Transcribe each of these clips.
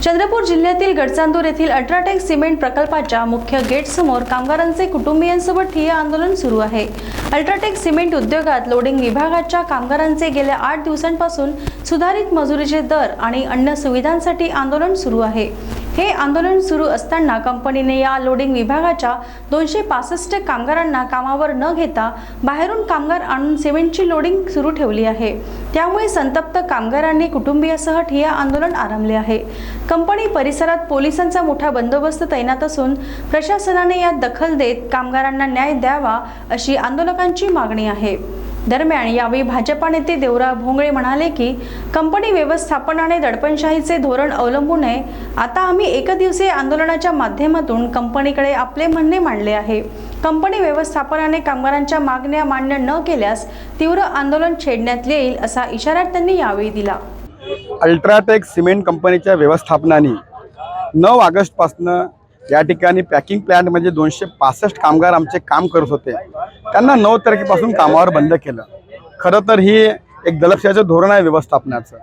चंद्रपूर जिल्ह्यातील गडचांदूर येथील UltraTech cement प्रकल्पाच्या मुख्य गेट समोर कामगारांचे कुटुंबियांसोबत ठिय्या आंदोलन सुरू आहे। अल्ट्राटेक सिमेंट उद्योगात लोडिंग विभागाच्या कामगारांचे गेल्या 8 दिवसांपासून सुधारित मजुरीचे दर आणि अन्य सुविधांसाठी आंदोलन सुरू आहे। हे आंदोलन सुरू असताना कंपनीने या लोडिंग विभागाच्या 265 कामगारांना कामावर न घेता बाहेरून कामगार आणून सिमेंटची लोडिंग सुरू ठेवली आहे। त्यामुळे संतप्त कामगारांनी कुटुंबियासह ठिय्या आंदोलन आरंभले आहे। कंपनी परिसरात पोलिसांचा मोठा बंदोबस्त तैनात असून प्रशासनाने यात दखल देत कामगारांना न्याय द्यावा अशी आंदोलकांची मागणी आहे। दरम्यान यावेळी भाजपा नेते देवराव भोंगळे म्हणाले की कंपनी व्यवस्थापनाने दडपणशाहीचे धोरण अवलंबू नये। आता आम्ही एकदिवसीय आंदोलनाच्या माध्यमातून कंपनीकडे आपले म्हणणे मांडले आहे। कंपनी व्यवस्थापनाने कामगारांच्या मागण्या मान्य न केल्यास तीव्र आंदोलन छेडण्यात येईल असा इशारा त्यांनी यावेळी दिला। अल्ट्राटेक सिमेंट कंपनीच्या व्यवस्थापनाने 9 ऑगस्टपासून या ठिकाणी पॅकिंग प्लांट म्हणजे 265 कामगार आमचे काम करत होते, त्यांना 9 तारखेपासून कामावर बंद केलं। खरं तर ही एक दडपशाहीचं धोरण आहे व्यवस्थापनाचं।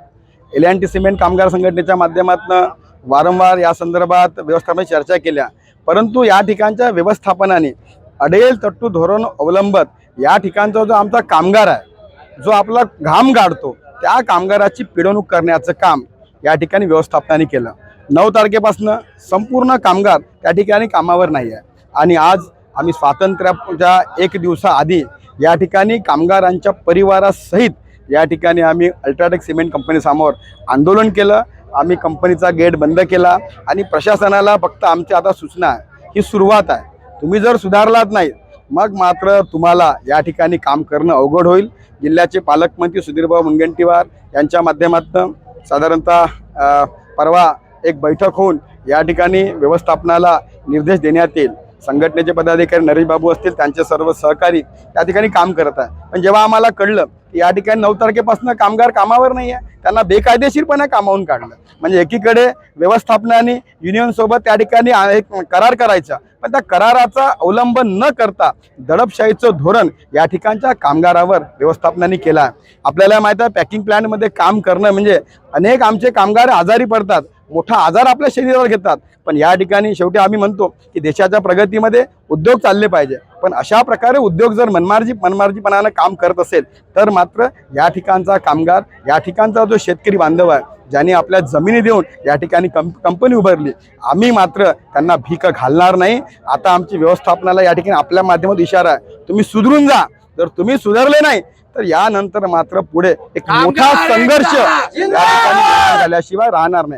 एल&टी सिमेंट कामगार संघटनेच्या माध्यमातून वारंवार या संदर्भात व्यवस्थापनाची चर्चा केल्या, परंतु या ठिकाणच्या व्यवस्थापनाने अडेल तट्टू धोरण अवलंबत या ठिकाणचा जो आमचा कामगार आहे, जो आपला घाम गाडतो, त्या कामगाराची पिळवणूक करण्याचं काम या ठिकाणी व्यवस्थापनाने केलं। 9 तारखेपासून संपूर्ण कामगार त्या ठिकाणी कामावर नाही आहे आणि आज आम्ही स्वातंत्र्याच्या 1 दिवसाआधी या ठिकाणी कामगारांच्या परिवारासहित या ठिकाणी आम्ही अल्ट्राटेक सिमेंट कंपनीसमोर आंदोलन केलं। आम्ही कंपनीचा गेट बंद केला आणि प्रशासनाला फक्त आमची आता सूचना आहे, ही सुरुवात आहे, तुम्ही जर सुधारलात नाही मग मात्र तुम्हाला या ठिकाणी काम करणं अवघड होईल। जिल्ह्याचे पालकमंत्री सुधीरभाऊ मुनगंटीवार यांच्या माध्यमातून साधारणतः परवा एक बैठक होऊन या ठिकाणी व्यवस्थापनाला निर्देश देण्यात येईल। संघटनेचे पदाधिकारी नरेश बाबू असतील, त्यांचे सर्व सहकारी या ठिकाणी काम करत आहे। पण जेव्हा आम्हाला कळलं की या ठिकाणी 9 तारखेपासून कामगार कामावर नाही आहे, त्यांना बेकायदेशीरपणे कामावून काढलं, म्हणजे एकीकडे व्यवस्थापनाने युनियनसोबत त्या ठिकाणी एक करार करायचा, पण त्या कराराचा अवलंब न करता दडपशाहीचं धोरण या ठिकाणच्या कामगारावर व्यवस्थापनाने केलं आहे। आपल्याला माहिती आहे पॅकिंग प्लांटमध्ये काम करणं म्हणजे अनेक आमचे कामगार आजारी पडतात, मोठा आजार आपल्या शरीरावर घेतात। पण या ठिकाणी शेवटी आम्ही म्हणतो की देशाच्या प्रगतीमध्ये उद्योग चालले पाहिजे, पण अशा प्रकारे उद्योग जर मनमार्जीपणानं काम करत असेल तर मात्र या ठिकाणचा कामगार, या ठिकाणचा जो शेतकरी बांधव आहे, ज्यांनी आपल्या जमिनी देऊन या ठिकाणी कंपनी उभारली, आम्ही मात्र त्यांना भीक घालणार नाही। आता आमची व्यवस्थापनाला या ठिकाणी आपल्या माध्यमातून इशारा आहे, तुम्ही सुधरून जा। जर तुम्ही सुधारले नाही तर यानंतर मात्र पुढे एक मोठा संघर्ष या ठिकाणी झाल्याशिवाय राहणार नाही।